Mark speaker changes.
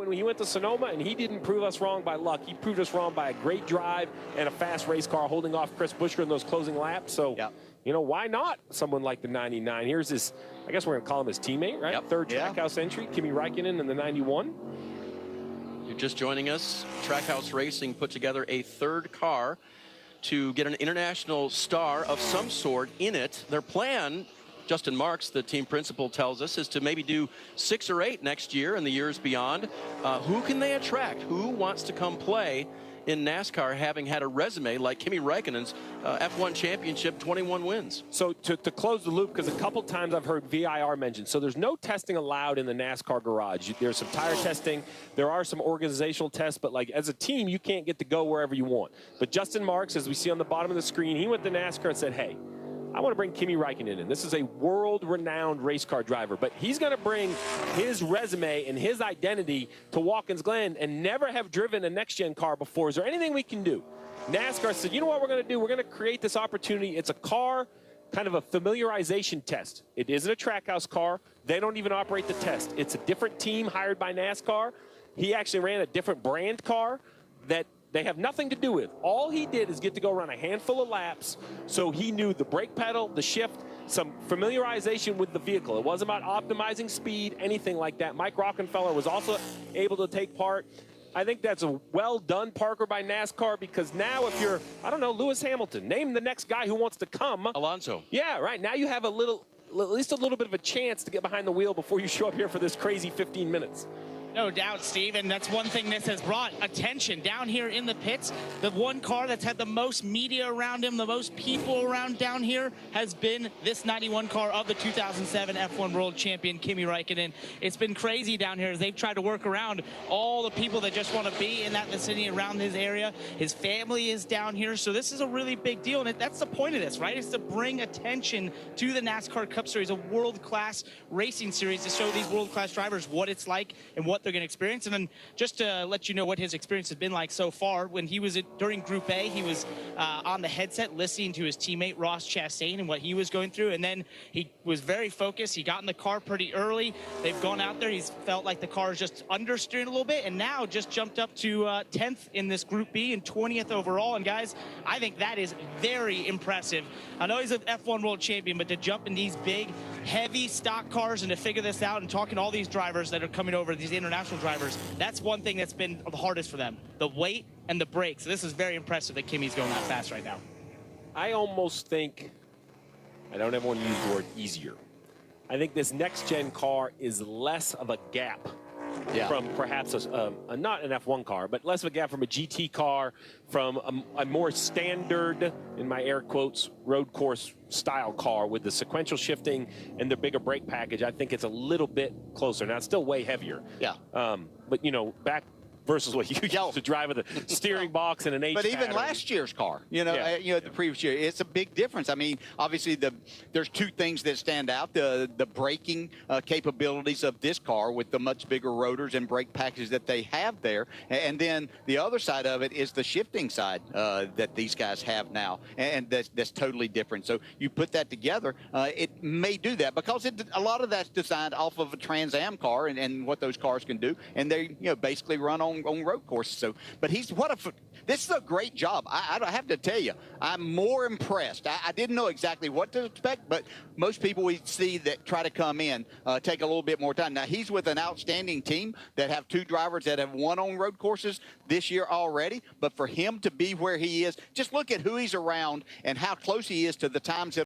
Speaker 1: when he went to Sonoma, and he didn't prove us wrong by luck. He proved us wrong by a great drive and a fast race car holding off Chris Buescher in those closing laps. So, you know, why not someone like the 99? Here's his, I guess we're going to call him his teammate, right? Third Trackhouse entry, Kimi Raikkonen in the 91.
Speaker 2: You're just joining us. Trackhouse Racing put together a third car to get an international star of some sort in it. Their plan, Justin Marks, the team principal, tells us, is to maybe do 6 or 8 next year and the years beyond. Who can they attract? Who wants to come play in NASCAR, having had a resume like Kimi Raikkonen's F1 championship, 21 wins?
Speaker 1: So to close the loop, because a couple times I've heard VIR mentioned, so there's no testing allowed in the NASCAR garage. There's some tire testing. There are some organizational tests, but like as a team, you can't get to go wherever you want. But Justin Marks, as we see on the bottom of the screen, he went to NASCAR and said, hey, I want to bring Kimi Raikkonen in. This is a world-renowned race car driver, but he's going to bring his resume and his identity to Watkins Glen and never have driven a next-gen car before. Is there anything we can do? NASCAR said, you know what we're going to do? We're going to create this opportunity. It's a car, kind of a familiarization test. It isn't a Trackhouse car. They don't even operate the test. It's a different team hired by NASCAR. He actually ran a different brand car that they have nothing to do with. All he did is get to go run a handful of laps, so he knew the brake pedal, the shift, some familiarization with the vehicle. It wasn't about optimizing speed, anything like that. Mike Rockenfeller was also able to take part. I think that's a well done, Parker, by NASCAR, because now if you're, I don't know, Lewis Hamilton, name the next guy who wants to come.
Speaker 2: Alonso.
Speaker 1: Yeah, right. Now you have at least a little bit of a chance to get behind the wheel before you show up here for this crazy 15 minutes.
Speaker 3: No doubt, Steve, and that's one thing this has brought attention down here in the pits. The one car that's had the most media around him, the most people around down here, has been this 91 car of the 2007 F1 World Champion, Kimi Raikkonen. It's been crazy down here as they've tried to work around all the people that just want to be in that vicinity around his area. His family is down here, so this is a really big deal, and that's the point of this, right? It's to bring attention to the NASCAR Cup Series, a world-class racing series, to show these world-class drivers what it's like and what they're going to experience. And then just to let you know what his experience has been like so far, when he was during Group A, he was on the headset listening to his teammate Ross Chastain and what he was going through, and then he was very focused. He got in the car pretty early. They've gone out there. He's felt like the car is just understeering a little bit, and now just jumped up to 10th in this Group B and 20th overall. And guys, I think that is very impressive. I know he's an F1 World Champion, but to jump in these big, heavy stock cars and to figure this out and talking to all these drivers that are coming over, these international drivers, that's one thing that's been the hardest for them, the weight and the brakes. So this is very impressive that Kimi's going that fast right now.
Speaker 1: I almost think, I don't ever want to use the word easier. I think this next-gen car is less of a gap from perhaps not an F1 car, but less of a gap from a GT car, from a more standard, in my air quotes, road course style car with the sequential shifting and the bigger brake package. I think it's a little bit closer. Now, it's still way heavier.
Speaker 4: Yeah.
Speaker 1: But, you know, back versus what you used to drive with a steering box and an H
Speaker 4: But even
Speaker 1: pattern.
Speaker 4: last year's car, you know, the previous year, it's a big difference. I mean, obviously, there's two things that stand out: the braking capabilities of this car with the much bigger rotors and brake packages that they have there, and then the other side of it is the shifting side that these guys have now, and that's totally different. So you put that together, it may do that because a lot of that's designed off of a Trans Am car and what those cars can do, and they basically run on road courses. So, but this is a great job. I have to tell you, I'm more impressed. I didn't know exactly what to expect, but most people we see that try to come in take a little bit more time. Now, he's with an outstanding team that have 2 drivers that have won on road courses this year already, but for him to be where he is, just look at who he's around and how close he is to the times that